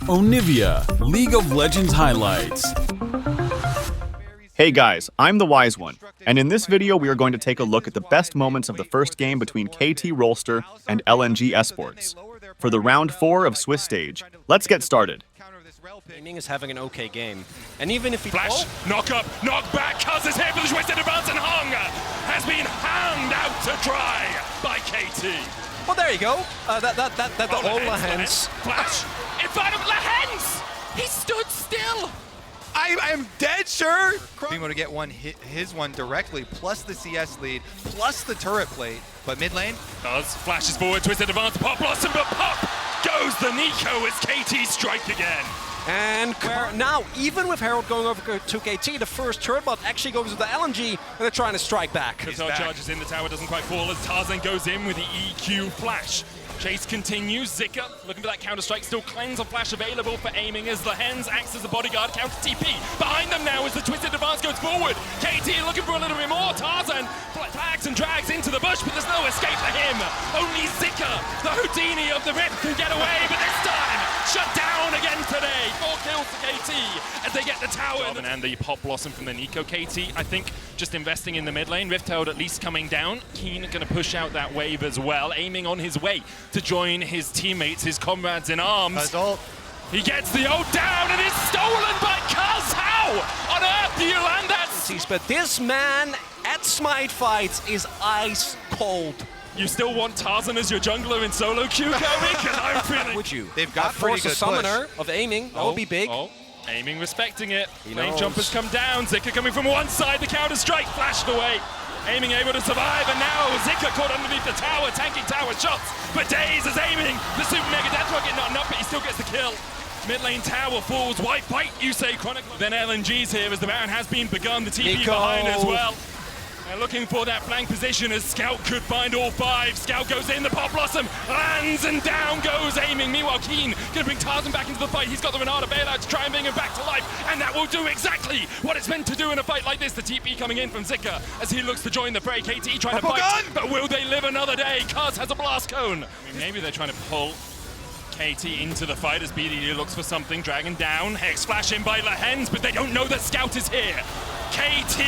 Onivia, League of Legends highlights. Hey guys, I'm the Wise One, and in this video we are going to take a look at the best moments of the first game between KT Rolster and LNG Esports. For the round 4 of Swiss stage, let's get started. Aiming is having an okay game, and even if he flash, knock up, knock back, Cuz is here for the twisted advance, and Hung has been hanged out to dry by KT. Well, there you go. That's all Lehens. Flash, in front of Lehens! He stood still! I am dead sure being able to get his one directly, plus the CS lead, plus the turret plate. But mid lane, Cuz flashes forward, twisted advance, Pop Blossom, but Pop goes the Nico as KT strike again. And now, even with Herald going over to KT, the first turret bot actually goes to the LNG, and they're trying to strike back. Guitar charges in, the tower doesn't quite fall as Tarzan goes in with the EQ flash. Chase continues, Zika looking for that counter-strike, still cleanse a flash available for aiming as Lehens acts as a bodyguard, counter TP. Behind them now as the twisted advance goes forward. KT looking for a little bit more, Tarzan flags and drags into the bush, but there's no escape for him. Only Zika, the Houdini of the Rift, can get away, but this time, shut down again today. 4 kills to KT as they get the tower. And the Pop Blossom from the Nico. KT, I think, just investing in the mid lane. Rift Herald at least coming down. Keen going to push out that wave as well, aiming on his way to join his teammates, his comrades in arms. He gets the ult down and it's stolen by Cuz. How on earth do you land that? But this man at Smite fights is ice cold. You still want Tarzan as your jungler in solo queue, Kobe? Because I'm feeling... Would you? They've got pretty good summoner of aiming. That would be big. Aiming, respecting it. Flame jumpers come down. Zika coming from one side. The counter strike flashed away. Aiming able to survive, and now Zika caught underneath the tower, tanking tower shots. But Daze is aiming. The super mega death rocket not enough, but he still gets the kill. Mid lane tower falls. White fight, you say, Chronic. Then LNG's here as the Baron has been begun. The TP behind as well. They're looking for that flank position as Scout could find all 5. Scout goes in, the Pop Blossom lands and down goes aiming. Meanwhile, Keen gonna bring Tarzan back into the fight. He's got the Renata bailout to try and bring him back to life, and that will do exactly what it's meant to do in a fight like this. The TP coming in from Zika as he looks to join the fray. KT trying to fight, but will they live another day? Cuz has a blast cone. I mean, maybe they're trying to pull KT into the fight as BDD looks for something. Dragon down, Hex flash in by Lehens, but they don't know that Scout is here. KT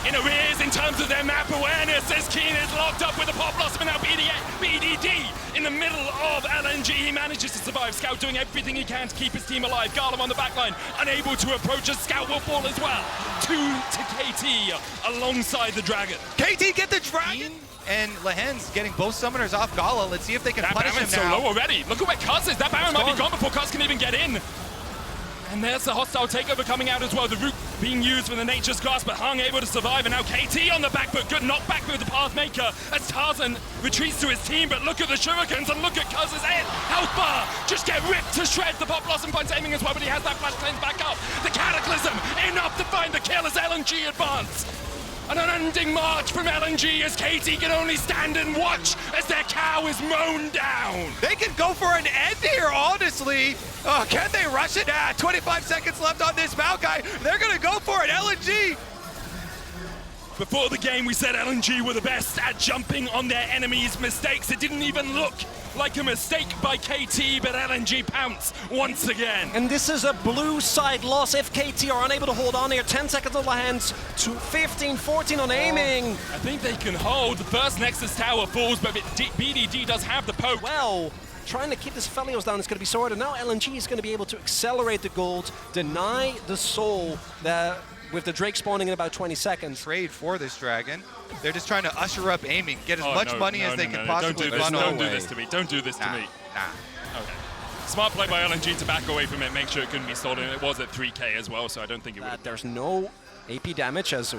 in arrears in terms of their map awareness as Keen is locked up with the Pop Blossom, and now BDD in the middle of LNG. He manages to survive. Scout doing everything he can to keep his team alive. Garland on the backline, unable to approach as Scout will fall as well. 2 to KT alongside the Dragon. KT get the Dragon! And Lehens getting both summoners off Gala. Let's see if they can punish him now. So low already. Look at where Cuz is. That Baron might be gone before Cuz can even get in. And there's the hostile takeover coming out as well. The root being used for the Nature's Grasp, but Hung able to survive. And now KT on the back foot. Good knockback with the Pathmaker as Tarzan retreats to his team. But look at the Shurikens and look at Cuz's head. Health bar just get ripped to shreds. The Pop Blossom finds aiming as well, but he has that flash cleanse back up. The Cataclysm enough to find the kill as LNG advance. An unending march from LNG as KT can only stand and watch as their cow is mown down. They can go for an end here, honestly. Oh, can they rush it? 25 seconds left on this Maokai. They're going to go for it, LNG. Before the game, we said LNG were the best at jumping on their enemies' mistakes. It didn't even look like a mistake by KT, but LNG pounce once again. And this is a blue side loss if KT are unable to hold on here. 10 seconds on the hands to 15, 14 on aiming. I think they can hold. The first Nexus tower falls, but BDD does have the poke. Well, trying to keep this Felios down is going to be sorted. Now LNG is going to be able to accelerate the gold, deny the soul with the Drake spawning in about 20 seconds. Trade for this Dragon. They're just trying to usher up aiming, get as much money as they can possibly funnel. Don't do this to me. Don't do this to me. Okay. Smart play by LNG to back away from it, make sure it couldn't be stolen. It was at 3k as well, so I don't think it would. There's no AP damage as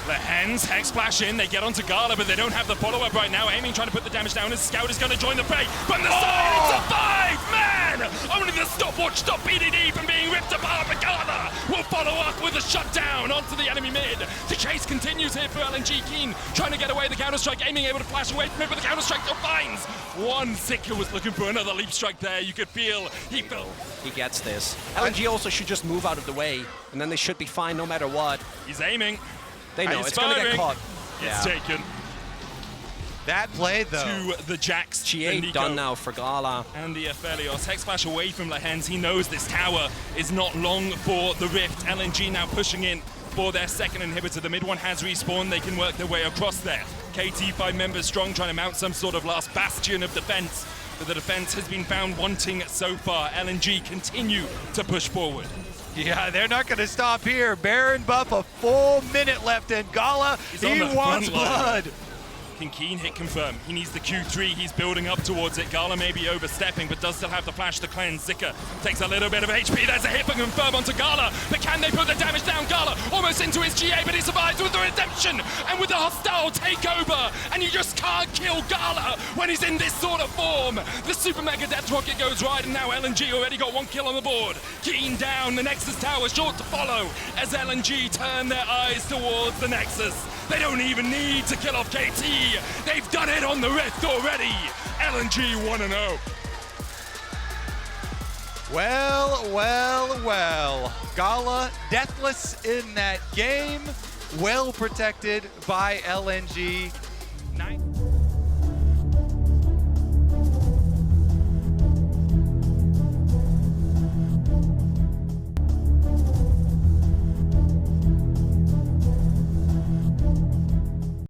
Lehens, Hex Splash in, they get onto Gala, but they don't have the follow-up right now. Aiming, trying to put the damage down as Scout is going to join the fray. From the side, it's a 5, man! Only the stopwatch stop BDD from being ripped apart, but Gala will follow up with a shutdown onto the enemy mid. The chase continues here for LNG. Keen trying to get away the counter-strike, aiming able to flash away from it, but the counter-strike still finds. One Zika was looking for another leap strike there. You could feel he fell. He gets this. LNG also should just move out of the way, and then they should be fine no matter what. He's aiming. They know it's going to get caught. It's taken. That play, though. To the Jax. G8 done now for Gala. And the Aphelios. Hex Flash away from Lehens. He knows this tower is not long for the Rift. LNG now pushing in for their second inhibitor. The mid one has respawned. They can work their way across there. KT 5 members strong, trying to mount some sort of last bastion of defense. But the defense has been found wanting so far. LNG continue to push forward. Yeah, they're not going to stop here. Baron buff, a full minute left, and Gala, he wants blood. Can Keen hit confirm? He needs the Q3. He's building up towards it. Gala may be overstepping, but does still have the flash to cleanse. Zika takes a little bit of HP. There's a hit for confirm onto Gala, but can they put the damage down? Gala almost into his GA, but he survives with the redemption and with the hostile takeover. And you just can't kill Gala when he's in this sort of form. The super mega death rocket goes right, and now LNG already got 1 kill on the board. Keen down. The Nexus tower short to follow as LNG turn their eyes towards the Nexus. They don't even need to kill off KT. They've done it on the Rift already. LNG 1-0. Well, well, well. Gala deathless in that game. Well protected by LNG.